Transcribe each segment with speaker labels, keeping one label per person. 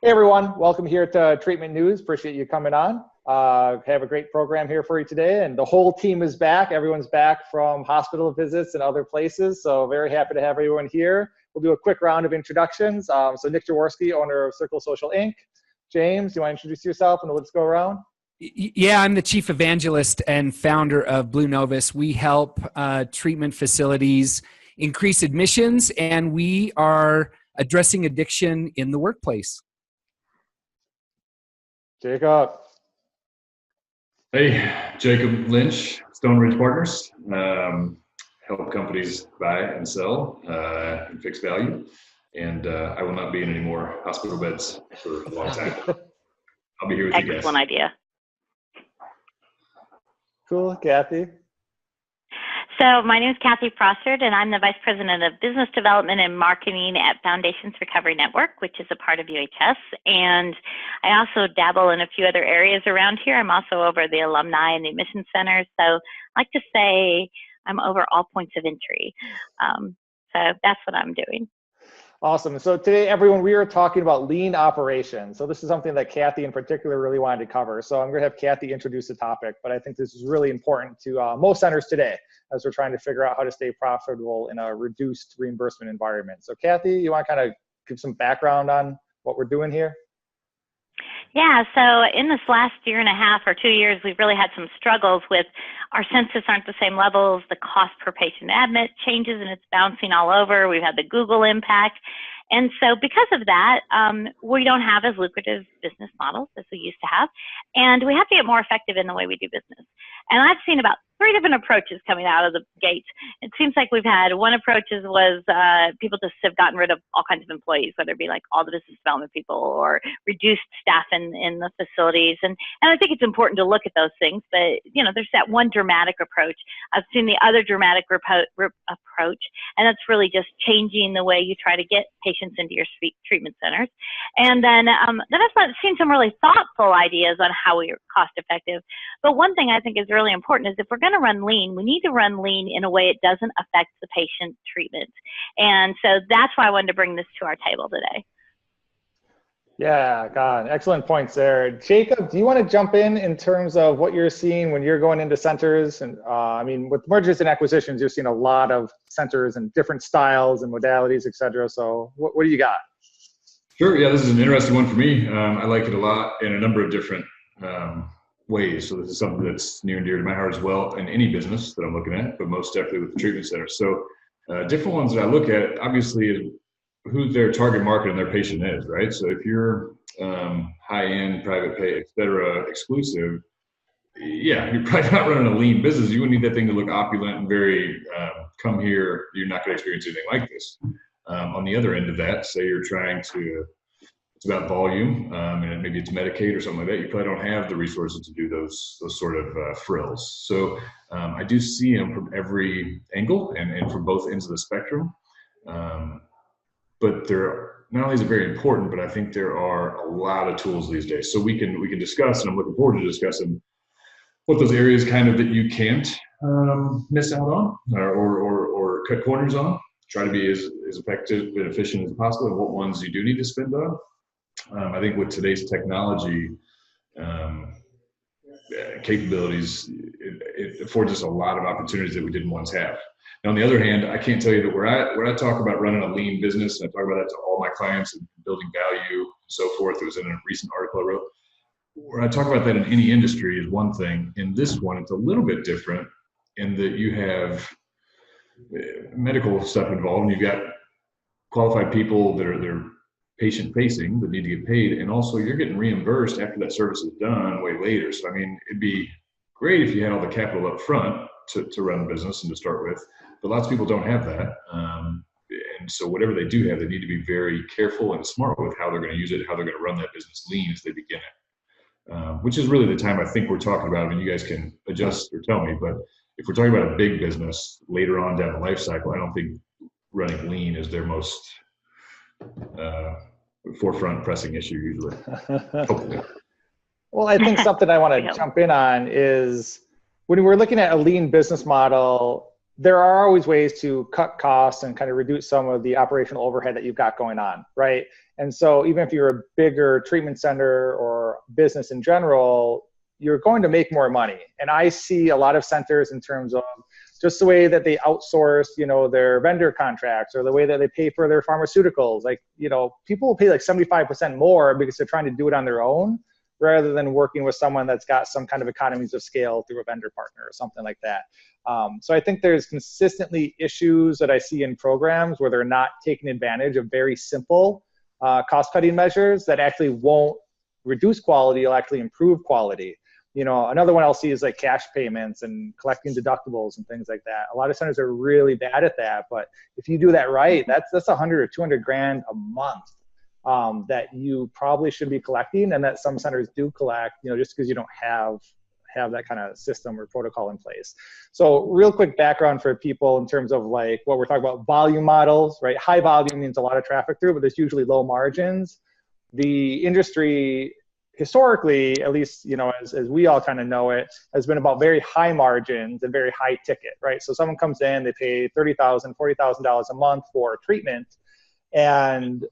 Speaker 1: Hey everyone, welcome here to Treatment News. Appreciate you coming on. Have a great program here for you today, and the whole team is back. Everyone's back from hospital visits and other places, so very happy to have everyone here. We'll do a quick round of introductions. So Nick Jaworski, owner of Circle Social Inc. James, you want to introduce yourself and let's go around?
Speaker 2: Yeah, I'm the chief evangelist and founder of Blue Novus. We help treatment facilities increase admissions, and we are addressing addiction in the workplace.
Speaker 1: Jacob.
Speaker 3: Hey, Jacob Lynch, Stone Ridge Partners. Help companies buy and sell and fix value. And I will not be in any more hospital beds for a long time. I'll be here with you guys.
Speaker 4: Excellent idea.
Speaker 1: Cool. Kathy?
Speaker 4: So my name is Kathy Prostert, and I'm the Vice President of Business Development and Marketing at Foundations Recovery Network, which is a part of UHS. And I also dabble in a few other areas around here. I'm also over the alumni and the admission centers. So I like to say I'm over all points of entry. So that's what I'm doing.
Speaker 1: Awesome. So today, everyone, we are talking about lean operations. So this is something that Kathy in particular really wanted to cover. So I'm going to have Kathy introduce the topic, but I think this is really important to most centers today as we're trying to figure out how to stay profitable in a reduced reimbursement environment. So Kathy, you want to kind of give some background on what we're doing here?
Speaker 4: Yeah, so in this last year and a half or 2 years, we've really had some struggles with our census aren't the same levels, the cost per patient admit changes and it's bouncing all over. We've had the Google impact. And so because of that, we don't have as lucrative business models as we used to have. And we have to get more effective in the way we do business. And I've seen about 3 different approaches coming out of the gate. It seems like we've had one approach was people just have gotten rid of all kinds of employees, whether it be like all the business development people or reduced staff in the facilities. And I think it's important to look at those things, but you know, there's that one dramatic approach. I've seen the other dramatic approach, and that's really just changing the way you try to get patients into your treatment centers. And then I've seen some really thoughtful ideas on how we are cost effective. But one thing I think is really important is if we're going to run lean, we need to run lean in a way it doesn't affect the patient treatment. And so that's why I wanted to bring this to our table today.
Speaker 1: Yeah, God, excellent points there. Jacob, do you want to jump in terms of what you're seeing when you're going into centers? And I mean, with mergers and acquisitions, you're seeing a lot of centers and different styles and modalities, et cetera. So what do you got?
Speaker 3: Sure. Yeah, this is an interesting one for me. I like it a lot in a number of different ways. So this is something that's near and dear to my heart as well in any business that I'm looking at, but most definitely with the treatment center. So different ones that I look at, obviously, is who their target market and their patient is, right? So if you're high-end, private pay, et cetera, exclusive, yeah, you're probably not running a lean business. You would need that thing to look opulent and very, come here, you're not going to experience anything like this. On the other end of that, say you're trying to, it's about volume, and maybe it's Medicaid or something like that, you probably don't have the resources to do those sort of frills. So I do see them from every angle and from both ends of the spectrum. But they're not only is it very important, but I think there are a lot of tools these days. So we can discuss, and I'm looking forward to discussing what those areas kind of that you can't miss out on or cut corners on. Try to be as effective and efficient as possible, and what ones you do need to spend on. I think with today's technology capabilities, it affords us a lot of opportunities that we didn't once have. Now, on the other hand, I can't tell you that where I talk about running a lean business, and I talk about that to all my clients and building value and so forth. It was in a recent article I wrote. Where I talk about that in any industry is one thing. In this one, it's a little bit different in that you have medical stuff involved, and you've got qualified people that are patient facing that need to get paid, and also you're getting reimbursed after that service is done way later. So I mean, it'd be great if you had all the capital up front to run a business and to start with, but lots of people don't have that. And so whatever they do have, they need to be very careful and smart with how they're going to use it, how they're going to run that business lean as they begin it, which is really the time I think we're talking about. I mean, you guys can adjust or tell me, but if we're talking about a big business later on down the life cycle, I don't think running lean is their most forefront pressing issue usually. Hopefully.
Speaker 1: Well, I think something I want to jump in on is when we're looking at a lean business model, there are always ways to cut costs and kind of reduce some of the operational overhead that you've got going on, right? And so even if you're a bigger treatment center or business in general, you're going to make more money. And I see a lot of centers in terms of just the way that they outsource, their vendor contracts or the way that they pay for their pharmaceuticals. Like, people will pay like 75% more because they're trying to do it on their own rather than working with someone that's got some kind of economies of scale through a vendor partner or something like that. So I think there's consistently issues that I see in programs where they're not taking advantage of very simple cost-cutting measures that actually won't reduce quality, it'll actually improve quality. Another one I'll see is like cash payments and collecting deductibles and things like that. A lot of centers are really bad at that, but if you do that right, that's 100 or 200 grand a month that you probably should be collecting, and that some centers do collect, just because you don't have that kind of system or protocol in place. So real quick background for people in terms of like what we're talking about, volume models, right? High volume means a lot of traffic through, but there's usually low margins. The industry historically, at least, as we all kind of know it, has been about very high margins and very high ticket, right? So someone comes in, they pay $30,000, $40,000 a month for treatment, and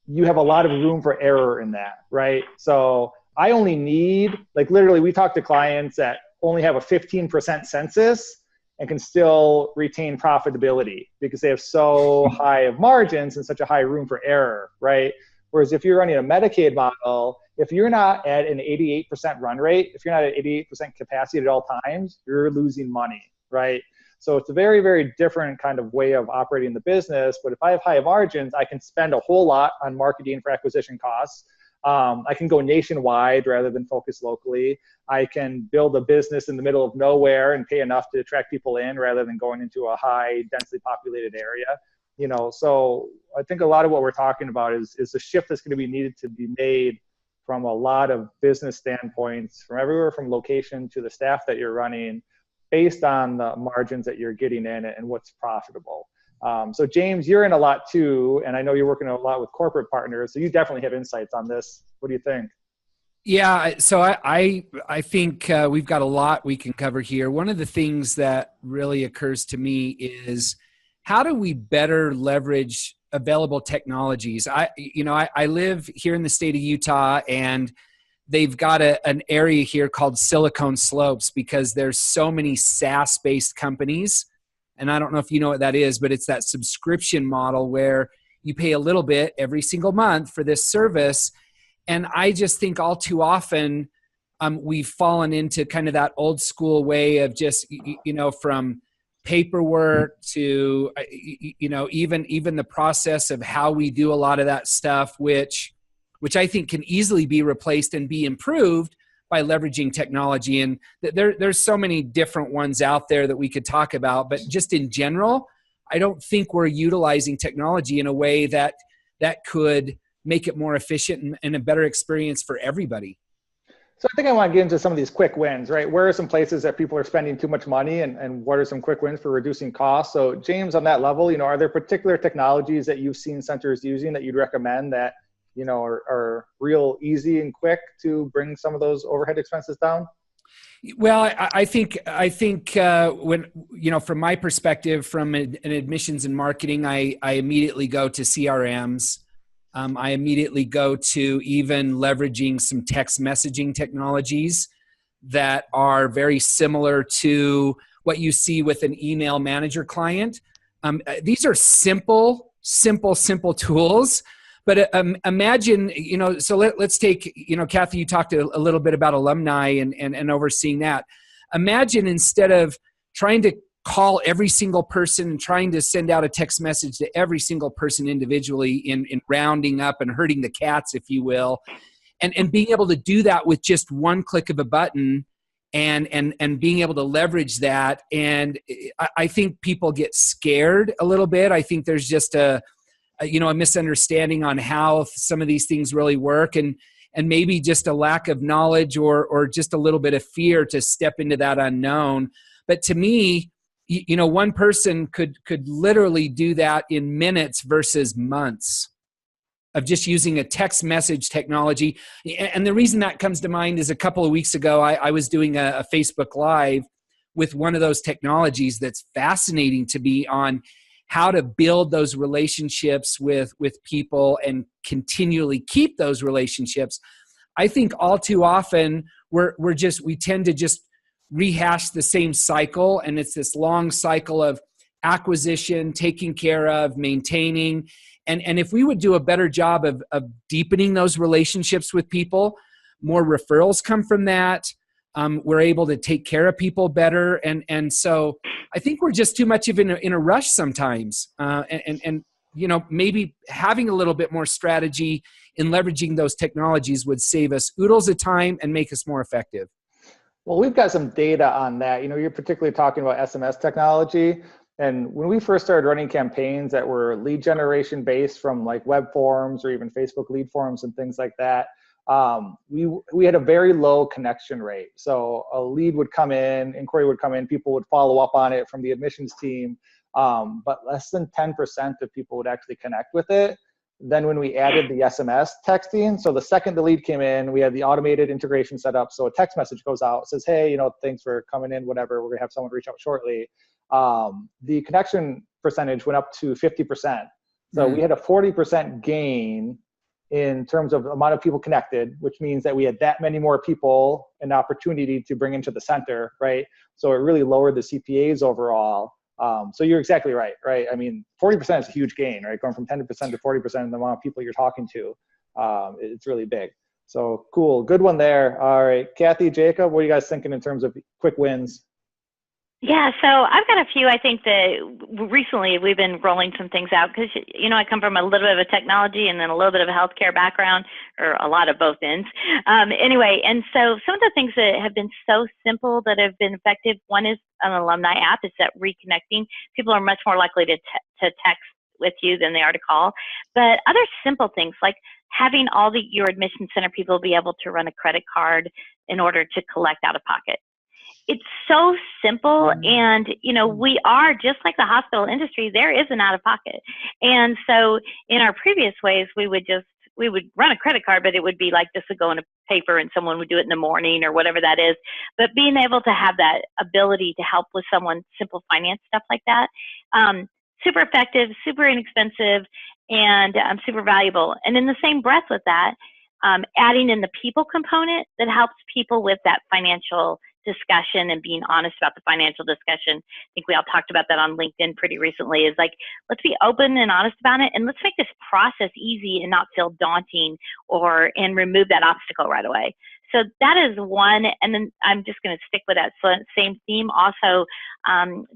Speaker 1: you have a lot of room for error in that, right? So I only need, like literally we talk to clients that only have a 15% census and can still retain profitability because they have so high of margins and such a high room for error, right? Whereas if you're running a Medicaid model, if you're not at an 88% run rate, if you're not at 88% capacity at all times, you're losing money, right? So it's a very, very different kind of way of operating the business. But if I have high margins, I can spend a whole lot on marketing for acquisition costs. I can go nationwide rather than focus locally. I can build a business in the middle of nowhere and pay enough to attract people in rather than going into a high densely populated area. So I think a lot of what we're talking about is the shift that's going to be needed to be made from a lot of business standpoints, from everywhere from location to the staff that you're running, based on the margins that you're getting in and what's profitable. So James, you're in a lot too, and I know you're working a lot with corporate partners, so you definitely have insights on this. What do you think?
Speaker 2: Yeah, so I think we've got a lot we can cover here. One of the things that really occurs to me is how do we better leverage available technologies? I live here in the state of Utah, and they've got an area here called Silicon Slopes because there's so many SaaS-based companies. And I don't know if you know what that is, but it's that subscription model where you pay a little bit every single month for this service. And I just think all too often we've fallen into kind of that old school way of just, from paperwork to, even the process of how we do a lot of that stuff, which I think can easily be replaced and be improved by leveraging technology. And there's so many different ones out there that we could talk about, but just in general, I don't think we're utilizing technology in a way that could make it more efficient and a better experience for everybody.
Speaker 1: So I think I want to get into some of these quick wins, right? Where are some places that people are spending too much money and what are some quick wins for reducing costs? So James, on that level, are there particular technologies that you've seen centers using that you'd recommend that are real easy and quick to bring some of those overhead expenses down?
Speaker 2: Well, I think when, from my perspective, from an admissions and marketing, I immediately go to CRMs. I immediately go to even leveraging some text messaging technologies that are very similar to what you see with an email manager client. These are simple tools. But imagine, so let's take, Kathy, you talked a little bit about alumni and overseeing that. Imagine instead of trying to call every single person and trying to send out a text message to every single person individually in rounding up and herding the cats, if you will, and being able to do that with just one click of a button and being able to leverage that. And I think people get scared a little bit. I think there's just a misunderstanding on how some of these things really work and maybe just a lack of knowledge or just a little bit of fear to step into that unknown. But to me, one person could literally do that in minutes versus months of just using a text message technology. And the reason that comes to mind is a couple of weeks ago, I was doing a Facebook Live with one of those technologies that's fascinating to me on how to build those relationships with people and continually keep those relationships. I think all too often we tend to just rehash the same cycle, and it's this long cycle of acquisition, taking care of, maintaining. And if we would do a better job of deepening those relationships with people, more referrals come from that. We're able to take care of people better. And so I think we're just too much in a rush sometimes. And maybe having a little bit more strategy in leveraging those technologies would save us oodles of time and make us more effective.
Speaker 1: Well, we've got some data on that. You're particularly talking about SMS technology. And when we first started running campaigns that were lead generation based from like web forms or even Facebook lead forms and things like that, we had a very low connection rate. So a lead would come in, inquiry would come in, people would follow up on it from the admissions team, but less than 10% of people would actually connect with it. Then when we added the SMS texting, so the second the lead came in, we had the automated integration set up. So a text message goes out, says, hey, thanks for coming in, whatever, we're gonna have someone reach out shortly. The connection percentage went up to 50%. So we had a 40% gain in terms of amount of people connected, which means that we had that many more people an opportunity to bring into the center, right? So it really lowered the CPAs overall. So you're exactly right? I mean, 40% is a huge gain, right? Going from 10% to 40% of the amount of people you're talking to, it's really big. So cool, good one there. All right, Kathy, Jacob, what are you guys thinking in terms of quick wins?
Speaker 4: Yeah, so I've got a few. I think that recently we've been rolling some things out because, I come from a little bit of a technology and then a little bit of a healthcare background, or a lot of both ends. Anyway, and so some of the things that have been so simple that have been effective, one is an alumni app. It's that reconnecting. People are much more likely to text with you than they are to call. But other simple things like having all your admission center people be able to run a credit card in order to collect out of pocket. It's so simple, and we are just like the hospital industry. There is an out of pocket, and so in our previous ways, we would run a credit card, but it would be like this would go in a paper, and someone would do it in the morning or whatever that is. But being able to have that ability to help with someone simple finance stuff like that, super effective, super inexpensive, and super valuable. And in the same breath with that, adding in the people component that helps people with that financial discussion and being honest about the financial discussion. I think we all talked about that on LinkedIn pretty recently, is like, let's be open and honest about it, and let's make this process easy and not feel daunting and remove that obstacle right away. So that is one, and then I'm just going to stick with that same theme. Also,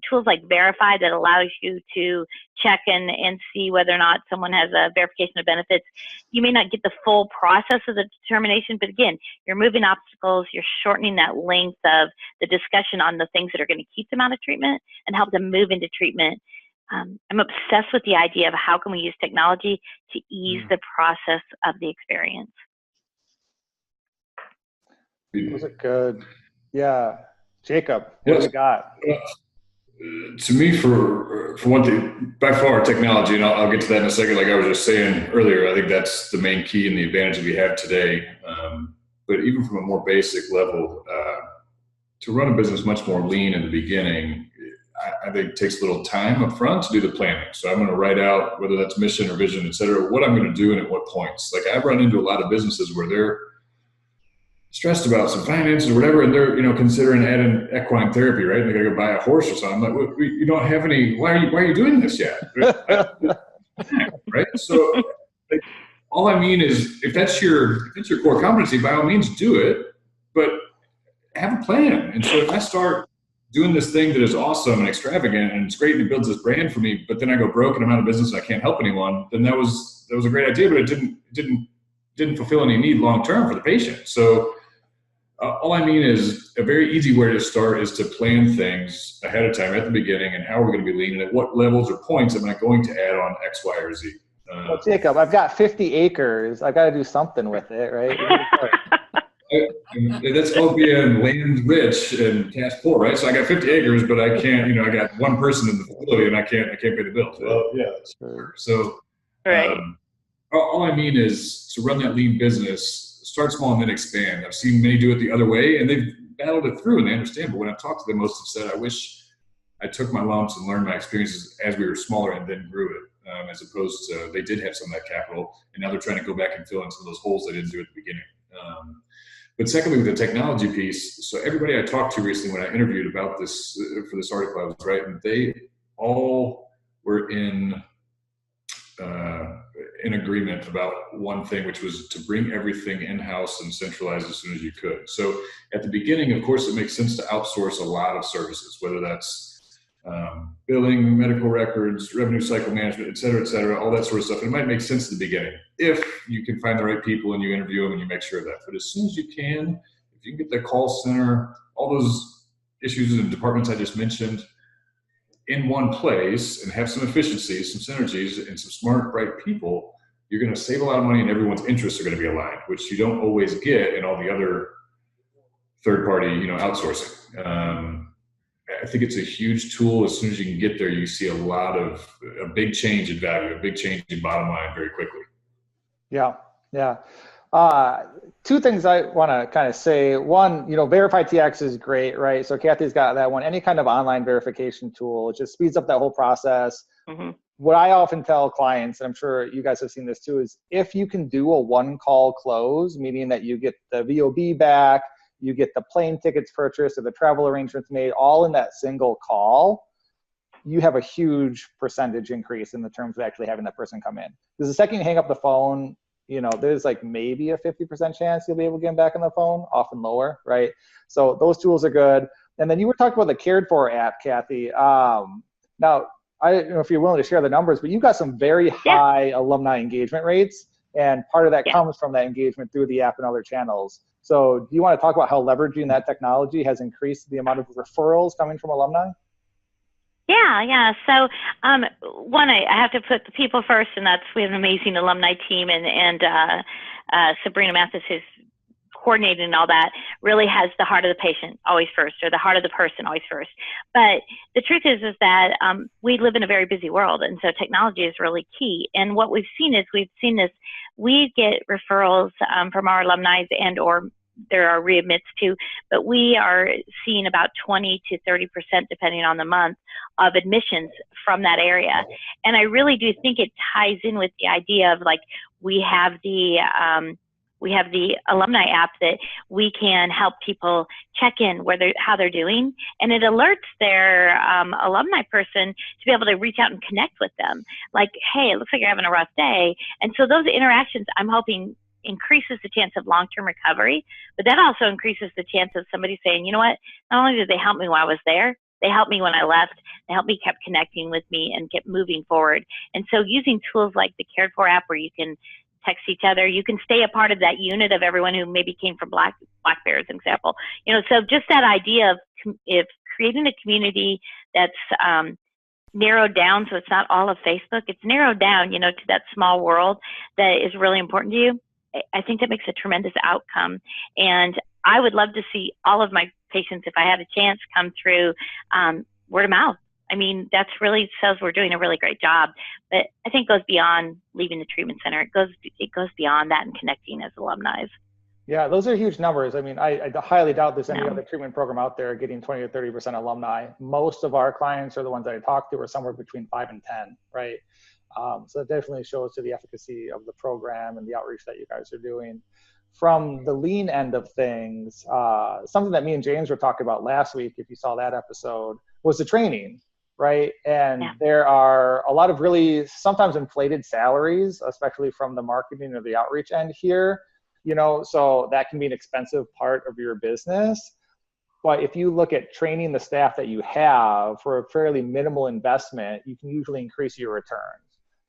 Speaker 4: tools like Verify that allows you to check and see whether or not someone has a verification of benefits. You may not get the full process of the determination, but again, you're moving obstacles, you're shortening that length of the discussion on the things that are going to keep them out of treatment and help them move into treatment. I'm obsessed with the idea of how can we use technology to ease the process of the experience.
Speaker 1: Those are good. Yeah. Jacob, what do you got?
Speaker 3: To me, for one thing, by far technology, and I'll get to that in a second, like I was just saying earlier, I think that's the main key and the advantage that we have today. But even from a more basic level, to run a business much more lean in the beginning, I think it takes a little time up front to do the planning. So I'm going to write out, whether that's mission or vision, et cetera, what I'm going to do and at what points. Like I've run into a lot of businesses where they're stressed about some finances or whatever, and they're considering adding equine therapy, right? And they got to go buy a horse or something. I'm like, you don't have any. Why are you doing this yet? Right? So, like, all I mean is, if that's your core competency, by all means do it, but have a plan. And so if I start doing this thing that is awesome and extravagant and it's great and it builds this brand for me, but then I go broke and I'm out of business and I can't help anyone, then that was a great idea, but it didn't fulfill any need long term for the patient. So. All I mean is a very easy way to start is to plan things ahead of time at the beginning, and how we're going to be lean, and at what levels or points am I going to add on X, Y, or Z.
Speaker 1: Well, Jacob, I've got 50 acres. I got to do something with it, right?
Speaker 3: That's called being land rich and cash poor, right? So I got 50 acres, but I can't. I got one person in the facility, and I can't pay the bills. Well, yeah, that's true. So,
Speaker 4: right.
Speaker 3: All I mean is to run that lean business. Start small and then expand. I've seen many do it the other way, and battled it through and they understand. But when I've talked to them, most have said, I wish I took my lumps and learned my experiences as we were smaller and then grew it, as opposed to they did have some of that capital and now they're trying to go back and fill in some of those holes they didn't do at the beginning. But secondly, with the technology piece, so everybody I talked to recently when I interviewed about this for this article I was writing, they all were in agreement about one thing, which was to bring everything in-house and centralize as soon as you could. So at the beginning, of course, it makes sense to outsource a lot of services, whether that's billing, medical records, revenue cycle management, et cetera, all that sort of stuff. It might make sense at the beginning if you can find the right people and you interview them and you make sure of that. But as soon as you can, if you can get the call center, all those issues and departments I just mentioned in one place and have some efficiencies, some synergies, and some smart, bright people, you're going to save a lot of money and everyone's interests are going to be aligned, which you don't always get in all the other third-party, outsourcing. I think it's a huge tool. As soon as you can get there, you see a big change in value, a big change in bottom line very quickly.
Speaker 1: Yeah. Two things I want to kind of say. One, Verify TX is great, right? So Kathy's got that one. Any kind of online verification tool, it just speeds up that whole process. Mm-hmm. What I often tell clients, and I'm sure you guys have seen this too, is if you can do a one-call close, meaning that you get the VOB back, you get the plane tickets purchased or the travel arrangements made all in that single call, you have a huge percentage increase in the terms of actually having that person come in. Because the second you hang up the phone, there's like maybe a 50% chance you'll be able to get them back on the phone, often lower, right? So those tools are good. And then you were talking about the Cared For app, Kathy. Now, I don't know if you're willing to share the numbers, but you've got some very high alumni engagement rates. And part of that comes from that engagement through the app and other channels. So do you want to talk about how leveraging that technology has increased the amount of referrals coming from alumni?
Speaker 4: Yeah. So one, I have to put the people first, and we have an amazing alumni team, and Sabrina Mathis, who's coordinated and all that, really has the heart of the patient always first, or the heart of the person always first. But the truth is that we live in a very busy world, and so technology is really key. And what we've seen is we get referrals from our alumni or there are readmits too, but we are seeing about 20 to 30%, depending on the month, of admissions from that area. And I really do think it ties in with the idea of we have the alumni app that we can help people check in how they're doing, and it alerts their alumni person to be able to reach out and connect with them. Like, hey, it looks like you're having a rough day. And so those interactions, I'm hoping, increases the chance of long-term recovery, but that also increases the chance of somebody saying, you know what, not only did they help me while I was there, they helped me when I left, they helped me kept connecting with me and kept moving forward. And so using tools like the Cared For app, where you can text each other, you can stay a part of that unit of everyone who maybe came from Black Bear, as an example. So just that idea of creating a community that's narrowed down, so it's not all of Facebook, it's narrowed down, to that small world that is really important to you. I think that makes a tremendous outcome. And I would love to see all of my patients, if I had a chance, come through word of mouth. I mean, that's really says we're doing a really great job, but I think it goes beyond leaving the treatment center. It goes beyond that and connecting as alumni.
Speaker 1: Yeah, those are huge numbers. I mean, I highly doubt there's any other treatment program out there getting 20 to 30% alumni. Most of our clients, or the ones that I talk to, are somewhere between 5 and 10, right? So it definitely shows to the efficacy of the program and the outreach that you guys are doing. From the lean end of things, something that me and James were talking about last week, if you saw that episode, was the training, right? And there are a lot of really sometimes inflated salaries, especially from the marketing or the outreach end here, so that can be an expensive part of your business. But if you look at training the staff that you have for a fairly minimal investment, you can usually increase your returns.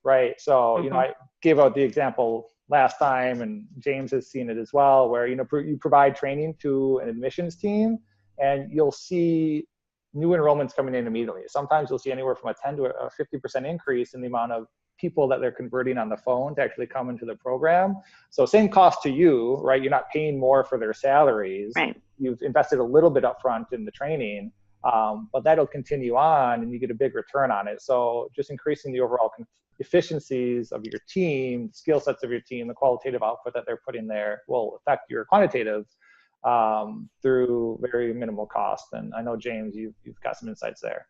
Speaker 1: Right. So, I gave out the example last time, and James has seen it as well, where, you provide training to an admissions team and you'll see new enrollments coming in immediately. Sometimes you'll see anywhere from a 10 to a 50% increase in the amount of people that they're converting on the phone to actually come into the program. So same cost to you, right? You're not paying more for their salaries. Right. You've invested a little bit upfront in the training, but that'll continue on and you get a big return on it. So just increasing the overall efficiencies of your team, skill sets of your team, the qualitative output that they're putting there will affect your quantitative through very minimal cost. And I know, James, you've got some insights there.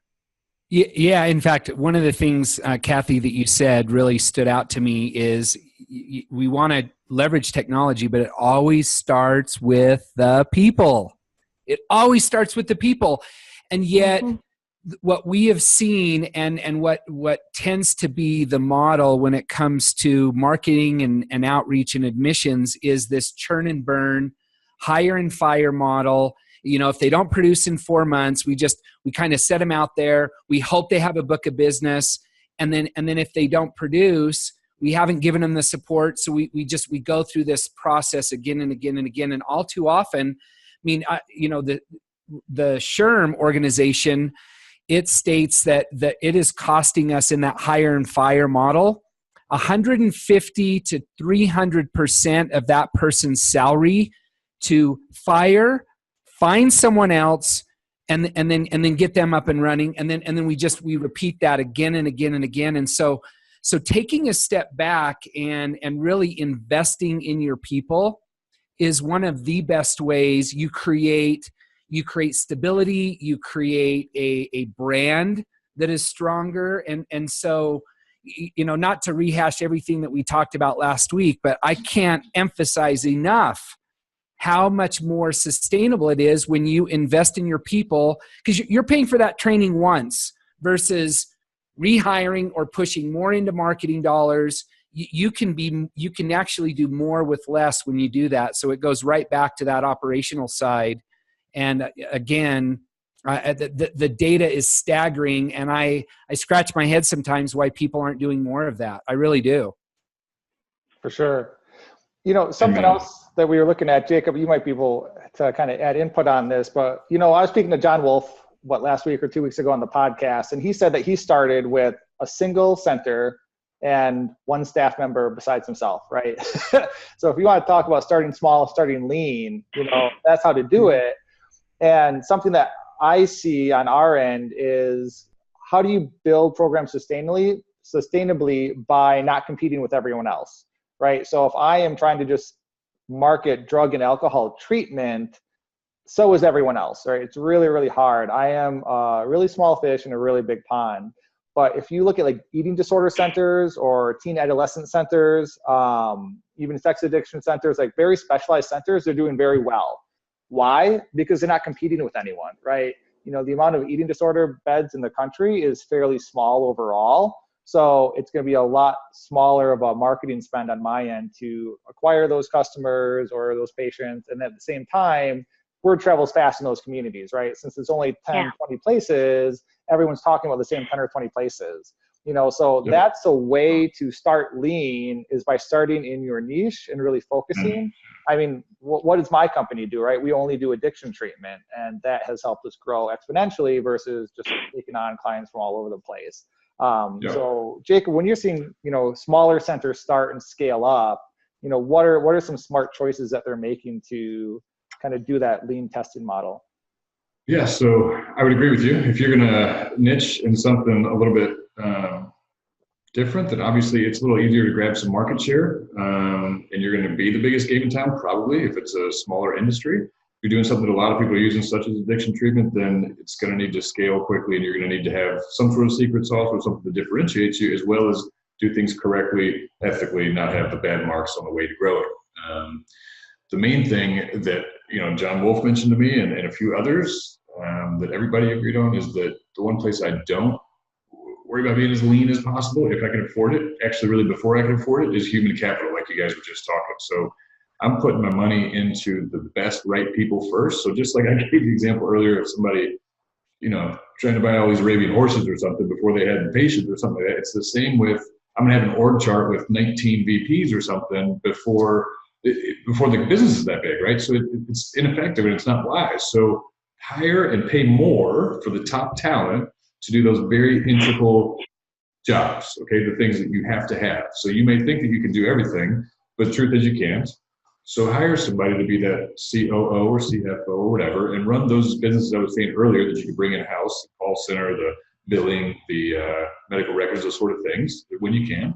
Speaker 2: Yeah. In fact, one of the things, Kathy, that you said really stood out to me is we want to leverage technology, but it always starts with the people. It always starts with the people. And yet what we have seen and what tends to be the model when it comes to marketing and outreach and admissions is this churn and burn, hire and fire model. You know, if they don't produce in 4 months, we kind of set them out there. We hope they have a book of business. And then if they don't produce, we haven't given them the support. So we go through this process again and again and again. And all too often, I mean, the SHRM organization, it states that it is costing us in that hire and fire model 150 to 300% of that person's salary to find someone else, and then get them up and running, and then we repeat that again and again and again. And so taking a step back and really investing in your people is one of the best ways you create stability, you create a brand that is stronger. And so, not to rehash everything that we talked about last week, but I can't emphasize enough how much more sustainable it is when you invest in your people, because you're paying for that training once versus rehiring or pushing more into marketing dollars. You can actually do more with less when you do that. So it goes right back to that operational side. And again, the data is staggering, and I scratch my head sometimes why people aren't doing more of that. I really do. For sure.
Speaker 1: Something else that we were looking at, Jacob, you might be able to kind of add input on this, but, I was speaking to John Wolf, last week or 2 weeks ago on the podcast, and he said that he started with a single center and one staff member besides himself, right? So if you want to talk about starting small, starting lean, that's how to do it. And something that I see on our end is, how do you build programs sustainably by not competing with everyone else, right? So if I am trying to just market drug and alcohol treatment, so is everyone else, right? It's really, really hard. I am a really small fish in a really big pond. But if you look at like eating disorder centers or teen adolescent centers, even sex addiction centers, like very specialized centers, they're doing very well. Why? Because they're not competing with anyone, right? The amount of eating disorder beds in the country is fairly small overall. So it's going to be a lot smaller of a marketing spend on my end to acquire those customers or those patients. And at the same time, word travels fast in those communities, right? Since it's only 10, 20 places, everyone's talking about the same 10 or 20 places. So that's a way to start lean, is by starting in your niche and really focusing. I mean, what does my company do, right? We only do addiction treatment, and that has helped us grow exponentially versus just taking on clients from all over the place. So Jacob, when you're seeing, smaller centers start and scale up, what are some smart choices that they're making to kind of do that lean testing model?
Speaker 3: Yeah, so I would agree with you. If you're going to niche in something a little bit different, then obviously it's a little easier to grab some market share, and you're going to be the biggest game in town, probably, if it's a smaller industry. If you're doing something that a lot of people are using, such as addiction treatment, then it's going to need to scale quickly, and you're going to need to have some sort of secret sauce or something that differentiates you, as well as do things correctly, ethically, not have the bad marks on the way to grow it. The main thing that John Wolf mentioned to me and a few others that everybody agreed on is that the one place I don't worry about being as lean as possible, if I can afford it, actually really before I can afford it, is human capital, like you guys were just talking. So I'm putting my money into the best right people first. So just like I gave the example earlier of somebody, trying to buy all these Arabian horses or something before they had patients or something like that, it's the same with, I'm going to have an org chart with 19 VPs or something before the business is that big, right? So it's ineffective and it's not wise. So hire and pay more for the top talent to do those very integral jobs, okay? The things that you have to have. So you may think that you can do everything, but the truth is you can't. So hire somebody to be that COO or CFO or whatever, and run those businesses I was saying earlier that you can bring in-house, the call center, the billing, the medical records, those sort of things, when you can.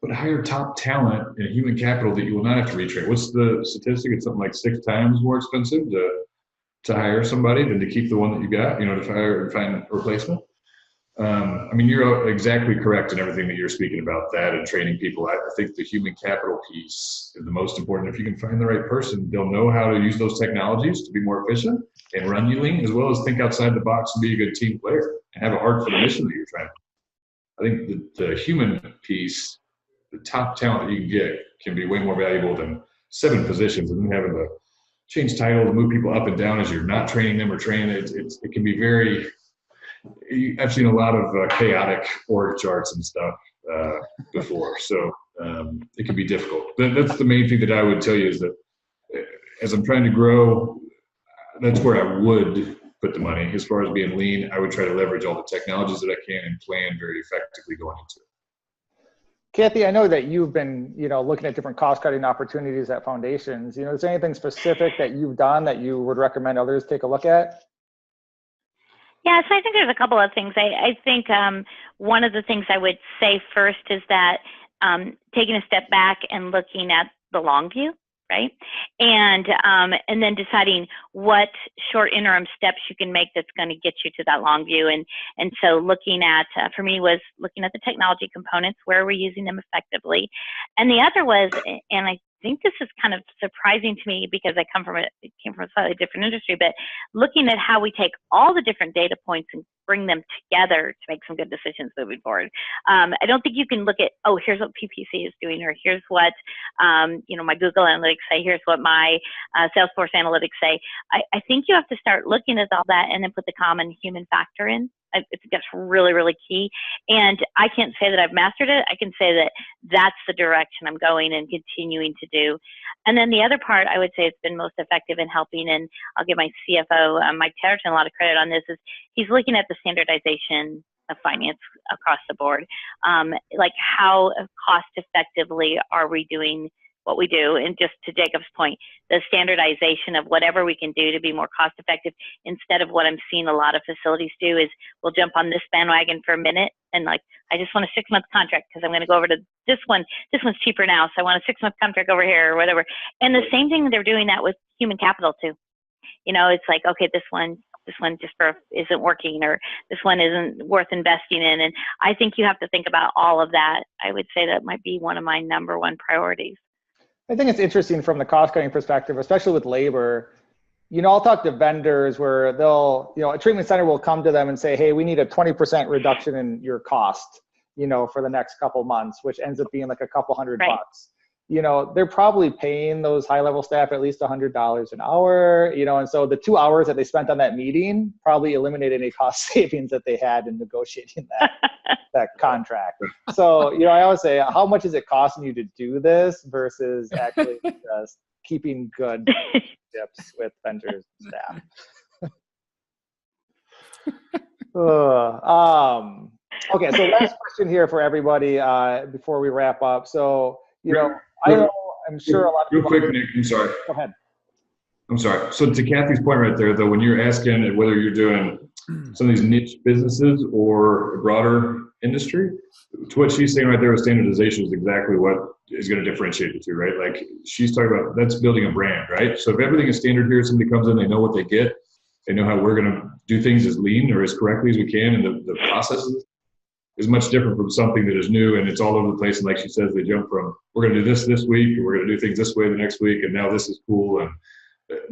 Speaker 3: but hire top talent and human capital that you will not have to retrain. What's the statistic? It's something like 6 times more expensive to hire somebody than to keep the one that you got, to find a replacement. I mean, you're exactly correct in everything that you're speaking about, that and training people. I think the human capital piece is the most important. If you can find the right person, they'll know how to use those technologies to be more efficient and run you lean, as well as think outside the box and be a good team player and have a heart for the mission that you're trying to. I think the human piece, the top talent that you can get, can be way more valuable than 7 positions and then having to change titles, move people up and down as you're not training them or training. It can be very. I've seen a lot of chaotic org charts and stuff before, so it can be difficult. That's the main thing that I would tell you, is that as I'm trying to grow, that's where I would put the money. As far as being lean, I would try to leverage all the technologies that I can and plan very effectively going into it.
Speaker 1: Kathy, I know that you've been, looking at different cost-cutting opportunities at foundations. Is there anything specific that you've done that you would recommend others take a look at?
Speaker 4: Yeah, so I think there's a couple of things. I think one of the things I would say first is that taking a step back and looking at the long view, right? And then deciding what short interim steps you can make that's going to get you to that long view. And so looking at, for me, was looking at the technology components, where we're using them effectively. And the other was, and I think this is kind of surprising to me because I came from a slightly different industry, but looking at how we take all the different data points and bring them together to make some good decisions moving forward. I don't think you can look at, oh, here's what PPC is doing, or here's what, my Google Analytics say, here's what my Salesforce Analytics say. I think you have to start looking at all that and then put the common human factor in. I think that's really, really key. And I can't say that I've mastered it. I can say that that's the direction I'm going and continuing to do. And then the other part I would say it's been most effective in helping, and I'll give my CFO, Mike Tatterton, a lot of credit on this, is he's looking at the standardization of finance across the board. Like how cost effectively are we doing what we do? And just to Jacob's point, the standardization of whatever we can do to be more cost effective, instead of what I'm seeing a lot of facilities do is we'll jump on this bandwagon for a minute and like, I just want a 6-month contract because I'm going to go over to this one. This one's cheaper now, so I want a 6-month contract over here or whatever. And the same thing, they're doing that with human capital too. It's like, okay, this one just isn't working, or this one isn't worth investing in. And I think you have to think about all of that. I would say that might be one of my number one priorities.
Speaker 1: I think it's interesting from the cost-cutting perspective, especially with labor. I'll talk to vendors where they'll, a treatment center will come to them and say, hey, we need a 20% reduction in your cost, for the next couple months, which ends up being like a couple $100 bucks. They're probably paying those high-level staff at least $100 an hour, and so the 2 hours that they spent on that meeting probably eliminated any cost savings that they had in negotiating that contract. So, I always say, how much is it costing you to do this versus actually just keeping good relationships with vendors and staff? Okay, so last question here for everybody before we wrap up. So, I'm sure a lot of
Speaker 3: people.
Speaker 1: Real
Speaker 3: quick, Nick, I'm sorry.
Speaker 1: Go ahead.
Speaker 3: I'm sorry. So to Kathy's point right there, though, when you're asking whether you're doing some of these niche businesses or a broader industry, to what she's saying right there with standardization is exactly what is going to differentiate the two, right? Like she's talking about, that's building a brand, right? So if everything is standard here, somebody comes in, they know what they get, they know how we're going to do things as lean or as correctly as we can, and the processes is much different from something that is new and it's all over the place. And like she says, they jump from, we're going to do this week, and we're going to do things this way the next week, and now this is cool. And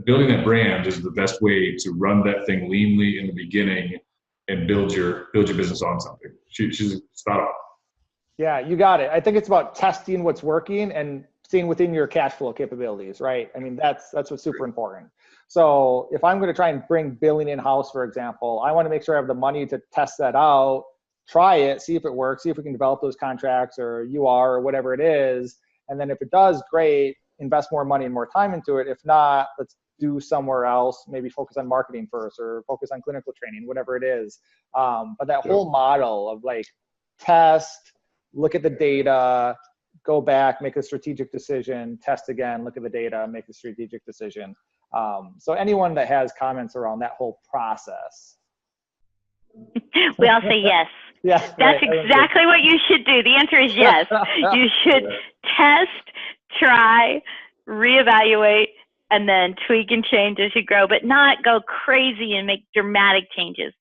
Speaker 3: building that brand is the best way to run that thing leanly in the beginning and build your business on something. She's spot on.
Speaker 1: Yeah, you got it. I think it's about testing what's working and seeing within your cash flow capabilities, right? I mean, that's what's super important. So if I'm going to try and bring billing in-house, for example, I want to make sure I have the money to test that out, try it, see if it works, see if we can develop those contracts or UR or whatever it is. And then if it does, great, invest more money and more time into it. If not, let's do somewhere else, maybe focus on marketing first or focus on clinical training, whatever it is. But that whole model of like test, look at the data, go back, make a strategic decision, test again, look at the data, make a strategic decision. So anyone that has comments around that whole process.
Speaker 4: We all say yes.
Speaker 1: Yeah,
Speaker 4: That's exactly what you should do. The answer is yes. You should test, try, reevaluate, and then tweak and change as you grow, but not go crazy and make dramatic changes.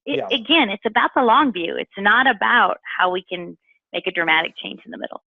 Speaker 4: Again, it's about the long view. It's not about how we can make a dramatic change in the middle.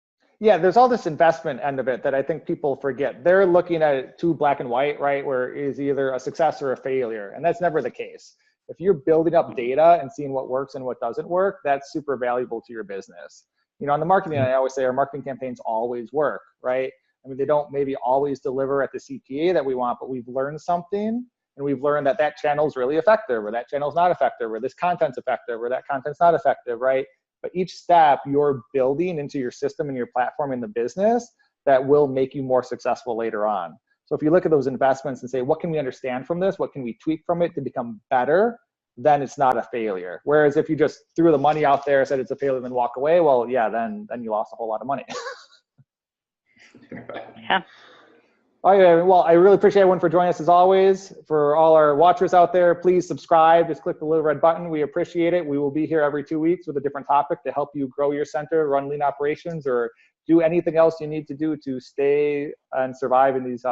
Speaker 1: Yeah, there's all this investment end of it that I think people forget. They're looking at it too black and white, right? Where it is either a success or a failure, and that's never the case. If you're building up data and seeing what works and what doesn't work, that's super valuable to your business. You know, on the marketing, I always say our marketing campaigns always work, right? I mean, they don't maybe always deliver at the CPA that we want, but we've learned something, and we've learned that that channel is really effective, or that channel is not effective, or this content's effective, or that content's not effective, right? But each step you're building into your system and your platform in the business that will make you more successful later on. So if you look at those investments and say, what can we understand from this? What can we tweak from it to become better? Then it's not a failure. Whereas if you just threw the money out there, said it's a failure, then walk away, well, yeah, then you lost a whole lot of money.
Speaker 4: Yeah.
Speaker 1: All right, well, I really appreciate everyone for joining us as always. For all our watchers out there, please subscribe. Just click the little red button. We appreciate it. We will be here every 2 weeks with a different topic to help you grow your center, run lean operations, or do anything else you need to do to stay and survive in these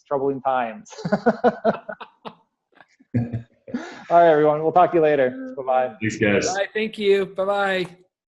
Speaker 1: troubling times. All right, everyone. We'll talk to you later. Bye-bye.
Speaker 3: Thanks, guys.
Speaker 2: Bye. Thank you. Bye-bye.